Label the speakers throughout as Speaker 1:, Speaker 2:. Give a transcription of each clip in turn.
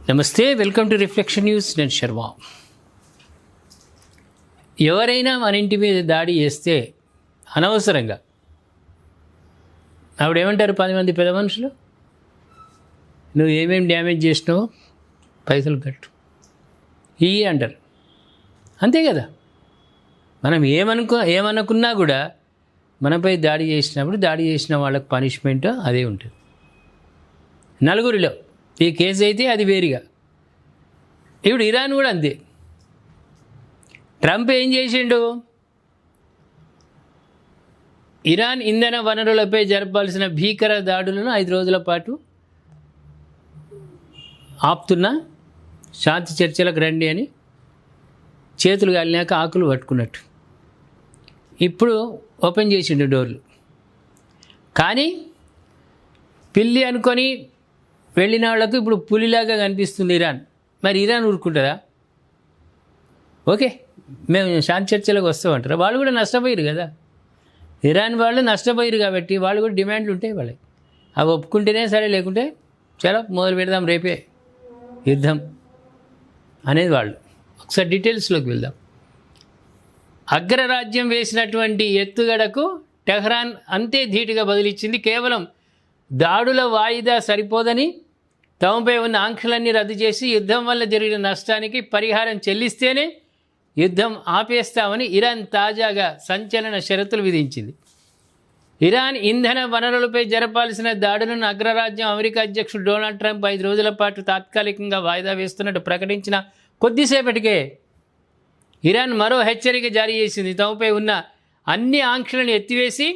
Speaker 1: నమస్తే, welcome to reflection news. నేను శర్మ. ఎవరైనా మన ఇంటి మీద దాడి చేస్తే అనవసరంగా ఆవిడేమంటారు 10 మంది పెద్ద మనుషులు, నువ్వు ఏమేమి డ్యామేజ్ చేసినావో పైసలు కట్టు ఇవి అంటారు. అంతే కదా. మనం ఏమనుకున్నా కూడా మనపై దాడి చేసినప్పుడు దాడి చేసిన వాళ్ళకి పనిష్మెంట్ అదే ఉంటుంది. నలుగురిలో ఈ కేసు అయితే అది వేరుగా. ఇప్పుడు ఇరాన్ కూడా అంతే. ట్రంప్ ఏం చేసిండు? ఇరాన్ ఇంధన వనరులపై జరపాల్సిన భీకర దాడులను 5 రోజుల పాటు ఆపుతున్నా, శాంతి చర్చలకు రండి అని చేతులు కాలినాక ఆకులు పట్టుకున్నట్టు ఇప్పుడు ఓపెన్ చేసిండు డోర్లు. కానీ పిల్లి అనుకొని వెళ్ళిన వాళ్ళకు ఇప్పుడు పులిలాగా కనిపిస్తుంది ఇరాన్. మరి ఇరాన్ ఊరుకుంటుందా? ఓకే, మేము శాంతి చర్చలకు వస్తామంటారా? వాళ్ళు కూడా నష్టపోయారు కదా. ఇరాన్ వాళ్ళు నష్టపోయారు కాబట్టి వాళ్ళు కూడా డిమాండ్లు ఉంటాయి వాళ్ళకి. అవి ఒప్పుకుంటేనే సరే, లేకుంటే చాలా మొదలు పెడదాం రేపే యుద్ధం అనేది వాళ్ళు. ఒకసారి డీటెయిల్స్లోకి వెళ్దాం. అగ్రరాజ్యం వేసినటువంటి ఎత్తుగడకు టెహ్రాన్ అంతే ధీటుగా బదిలిచ్చింది. కేవలం దాడుల వాయిదా సరిపోదని తమపై ఉన్న ఆంక్షలన్నీ రద్దు చేసి యుద్ధం వల్ల జరిగిన నష్టానికి పరిహారం చెల్లిస్తేనే యుద్ధం ఆపేస్తామని ఇరాన్ తాజాగా సంచలన షరతులు విధించింది. ఇరాన్ ఇంధన వనరులపై జరపాల్సిన దాడులను అగ్రరాజ్యం అమెరికా అధ్యక్షుడు డొనాల్డ్ ట్రంప్ 5 రోజుల పాటు తాత్కాలికంగా వాయిదా వేస్తున్నట్టు ప్రకటించిన కొద్దిసేపటికే ఇరాన్ మరో హెచ్చరిక జారీ చేసింది. తమపై ఉన్న అన్ని ఆంక్షలను ఎత్తివేసి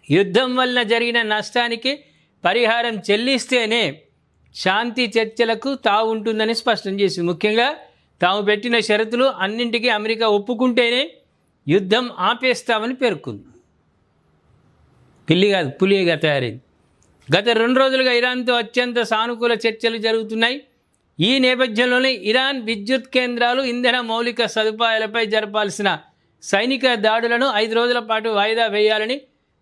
Speaker 1: యుద్ధం వల్ల జరిగిన నష్టానికి పరిహారం చెల్లిస్తేనే శాంతి చర్చలకు తావు ఉంటుందని స్పష్టం చేసింది. ముఖ్యంగా తాము పెట్టిన షరతులు అన్నింటికీ అమెరికా ఒప్పుకుంటేనే యుద్ధం ఆపేస్తామని పేర్కొంది. పిల్లి కాదు, పులిగా తయారైంది. గత 2 రోజులుగా ఇరాన్తో అత్యంత సానుకూల చర్చలు జరుగుతున్నాయి. ఈ నేపథ్యంలోనే ఇరాన్ విద్యుత్ కేంద్రాలు, ఇంధన మౌలిక సదుపాయాలపై జరపాల్సిన సైనిక దాడులను 5 రోజుల పాటు వాయిదా వేయాలని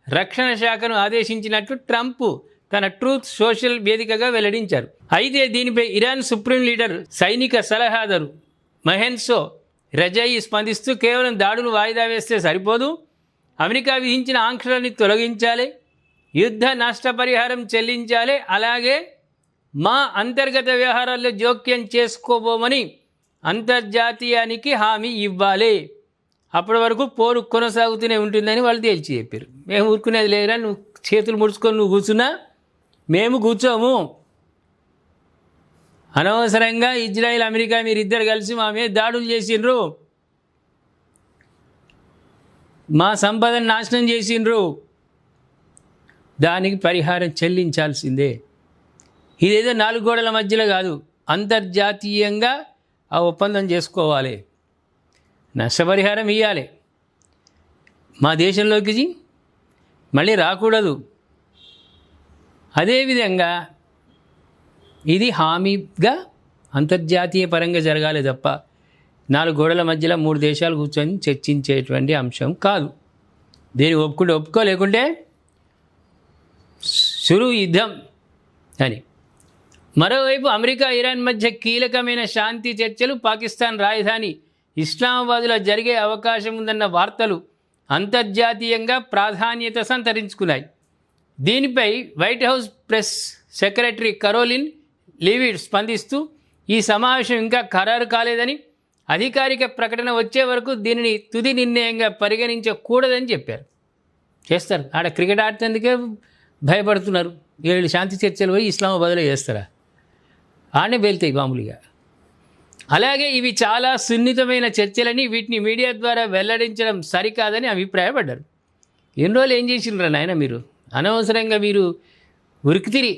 Speaker 1: రక్షణ శాఖను ఆదేశించినట్లు ట్రంప్ తన ట్రూత్ సోషల్ వేదికగా వెల్లడించారు. అయితే దీనిపై ఇరాన్ సుప్రీం లీడర్, సైనిక సలహాదారు మహెన్సో రజాయి స్పందిస్తూ కేవలం దాడులు వాయిదా వేస్తే సరిపోదు, అమెరికా విధించిన ఆంక్షలని తొలగించాలి, యుద్ధ నష్టపరిహారం చెల్లించాలి, అలాగే మా అంతర్గత వ్యవహారాల్లో జోక్యం చేసుకోబోమని అంతర్జాతీయానికి హామీ ఇవ్వాలి. అప్పటి వరకు పోరు కొనసాగుతూనే ఉంటుందని వాళ్ళు తేల్చి చెప్పారు. మేము ఊరుకునేది లేరా, నువ్వు చేతులు ముడుచుకొని నువ్వు కూర్చున్నా మేము కూర్చోము. అనవసరంగా ఇజ్రాయిల్, అమెరికా మీరిద్దరు కలిసి మా మీద దాడులు చేసిండ్రు, మా సంపదను నాశనం చేసిండ్రు, దానికి పరిహారం చెల్లించాల్సిందే. ఇదేదో 4 గోడల మధ్యలో కాదు, అంతర్జాతీయంగా ఆ ఒప్పందం చేసుకోవాలి, నష్టపరిహారం ఇవ్వాలి, మా దేశంలోకి మళ్ళీ రాకూడదు. అదేవిధంగా ఇది హామీగా అంతర్జాతీయ పరంగా జరగాలి తప్ప 4 గోడల మధ్యలో 3 దేశాలు కూర్చొని చర్చించేటువంటి అంశం కాదు. దీన్ని ఒప్పుకో, లేకుంటే షురు యుద్ధం అని. మరోవైపు అమెరికా, ఇరాన్ మధ్య కీలకమైన శాంతి చర్చలు పాకిస్తాన్ రాజధాని ఇస్లామాబాద్లో జరిగే అవకాశం ఉందన్న వార్తలు అంతర్జాతీయంగా ప్రాధాన్యత సంతరించుకున్నాయి. దీనిపై White House press secretary Karoline Leavitt స్పందిస్తూ ఈ సమావేశం ఇంకా ఖరారు కాలేదని, అధికారిక ప్రకటన వచ్చే వరకు దీనిని తుది నిర్ణయంగా పరిగణించకూడదని చెప్పారు. చేస్తారు, ఆడ క్రికెట్ ఆడుతుందుకే భయపడుతున్నారు. వీళ్ళు శాంతి చర్చలు పోయి ఇస్లామాబాద్లో చేస్తారా? ఆడనే వెళ్తాయి మామూలుగా. అలాగే ఇవి చాలా సున్నితమైన చర్చలని, వీటిని మీడియా ద్వారా వెల్లడించడం సరికాదని అభిప్రాయపడ్డారు. ఎన్ని రోజులు ఏం చేసిండ్రా నాయన మీరు? అనవసరంగా మీరు ఉరికితిరి.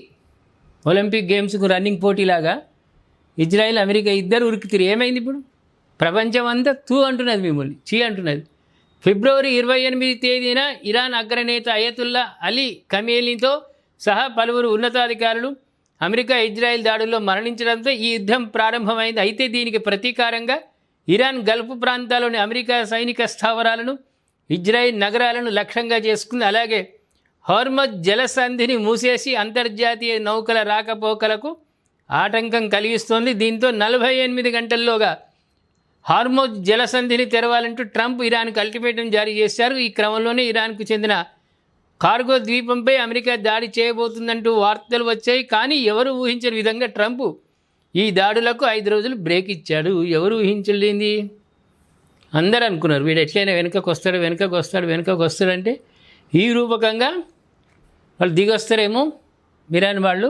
Speaker 1: ఒలింపిక్ గేమ్స్కు రన్నింగ్ పోటీలాగా ఇజ్రాయిల్, అమెరికా ఇద్దరు ఉరికితిరి. ఏమైంది ఇప్పుడు? ప్రపంచం అంతా తూ అంటున్నది, మిమ్మల్ని చీ అంటున్నది. ఫిబ్రవరి 28 తేదీన ఇరాన్ అగ్రనేత అయతుల్లా అలీ ఖమేనీతో సహా పలువురు ఉన్నతాధికారులు అమెరికా, ఇజ్రాయెల్ దాడుల్లో మరణించడంతో ఈ యుద్ధం ప్రారంభమైంది. అయితే దీనికి ప్రతీకారంగా ఇరాన్ గల్ఫ్ ప్రాంతాల్లోని అమెరికా సైనిక స్థావరాలను, ఇజ్రాయిల్ నగరాలను లక్ష్యంగా చేసుకుంది. అలాగే హార్మజ్ జలసంధిని మూసేసి అంతర్జాతీయ నౌకల రాకపోకలకు ఆటంకం కలిగిస్తోంది. దీంతో 48 గంటల్లోగా హార్మోజ్ జలసంధిని తెరవాలంటూ ట్రంప్ ఇరాన్కు అల్టిమేటం జారీ చేశారు. ఈ క్రమంలోనే ఇరాన్కు చెందిన కార్గో ద్వీపంపై అమెరికా దాడి చేయబోతుందంటూ వార్తలు వచ్చాయి. కానీ ఎవరు ఊహించని విధంగా ట్రంప్ ఈ దాడులకు 5 రోజులు బ్రేక్ ఇచ్చాడు. ఎవరు ఊహించలేంది? అందరూ అనుకున్నారు వీడు ఎట్లయినా వెనుకకు వస్తాడంటే ఈ రూపకంగా వాళ్ళు దిగొస్తారేమో ఇరాన్ వాళ్ళు,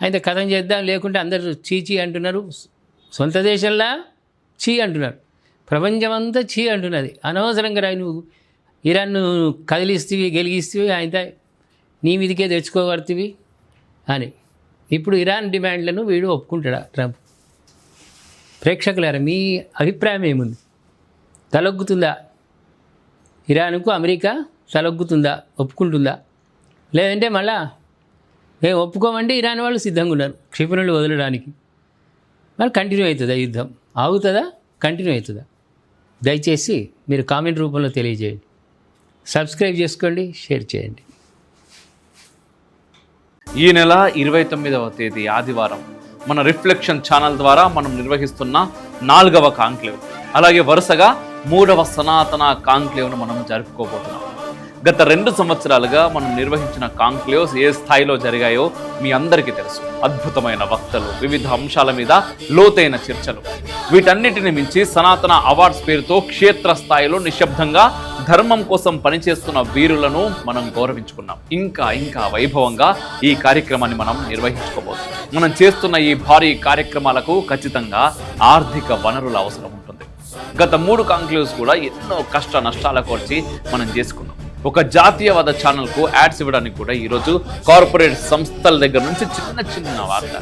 Speaker 1: అయితే కథం చేద్దాం, లేకుంటే అందరూ చీ అంటున్నారు. సొంత దేశంలా చీ అంటున్నారు, ప్రపంచమంతా చీ అంటున్నది. అనవసరంగా నువ్వు ఇరాన్ను కదిలిస్తేవి గెలిగిస్తేవి, అయితే నీ మీదికే తెచ్చుకోబడుతుంది అని. ఇప్పుడు ఇరాన్ డిమాండ్లను వీడు ఒప్పుకుంటాడా ట్రంప్? ప్రేక్షకులారా, మీ అభిప్రాయం ఏముంది? తలొగ్గుతుందా ఇరాన్కు అమెరికా? తలొగ్గుతుందా, ఒప్పుకుంటుందా? లేదంటే మళ్ళా మేము ఒప్పుకోమంటే ఇరాన్ వాళ్ళు సిద్ధంగా ఉన్నారు క్షిపణులు వదలడానికి. మరి కంటిన్యూ అవుతుందా యుద్ధం? ఆగుతుందా, కంటిన్యూ అవుతుందా? దయచేసి మీరు కామెంట్ రూపంలో తెలియజేయండి. సబ్స్క్రైబ్ చేసుకోండి, షేర్ చేయండి.
Speaker 2: ఈ నెల 29వ తేదీ ఆదివారం మన రిఫ్లెక్షన్ ఛానల్ ద్వారా మనం నిర్వహిస్తున్న 4వ కాంక్లేవ్, అలాగే వరుసగా 3వ సనాతన కాంక్లేవ్ను మనం జరుపుకోబోతున్నాం. గత 2 సంవత్సరాలుగా మనం నిర్వహించిన కాంక్లేవ్స్ ఏ స్థాయిలో జరిగాయో మీ అందరికీ తెలుసు. అద్భుతమైన వక్తలు, వివిధ అంశాల మీద లోతైన చర్చలు, వీటన్నిటిని మించి సనాతన అవార్డ్స్ పేరుతో క్షేత్ర స్థాయిలో నిశ్శబ్దంగా ధర్మం కోసం పనిచేస్తున్న వీరులను మనం గౌరవించుకున్నాం. ఇంకా వైభవంగా ఈ కార్యక్రమాన్ని మనం నిర్వహించుకోబోతున్నాం. మనం చేస్తున్న ఈ భారీ కార్యక్రమాలకు ఖచ్చితంగా ఆర్థిక వనరుల అవసరం ఉంటుంది. గత 3 కాంక్లేవ్స్ కూడా ఎన్నో కష్ట నష్టాలకు వచ్చి మనం చేసుకున్నాం. ఒక జాతీయవాద ఛానల్కు యాడ్స్ ఇవ్వడానికి కూడా ఈరోజు కార్పొరేట్ సంస్థల దగ్గర నుంచి చిన్న వార్త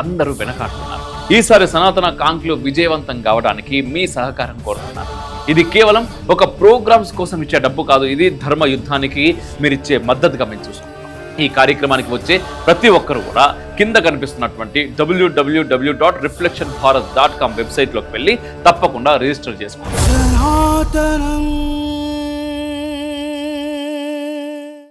Speaker 2: అందరూ వెనకాడుతున్నారు. ఈసారి సనాతన కాంక్లేవ్ విజయవంతం కావడానికి మీ సహకారం కోరుతున్నారు. ఇది కేవలం ఒక ప్రోగ్రామ్స్ కోసం ఇచ్చే డబ్బు కాదు, ఇది ధర్మ యుద్ధానికి మీరిచ్చే మద్దతుగా మేము చూసుకుంటాం. ఈ కార్యక్రమానికి వచ్చే ప్రతి ఒక్కరు కూడా కింద కనిపిస్తున్నటువంటి www.reflectionbharat.com వెబ్సైట్లోకి వెళ్ళి తప్పకుండా రిజిస్టర్ చేసుకోండి.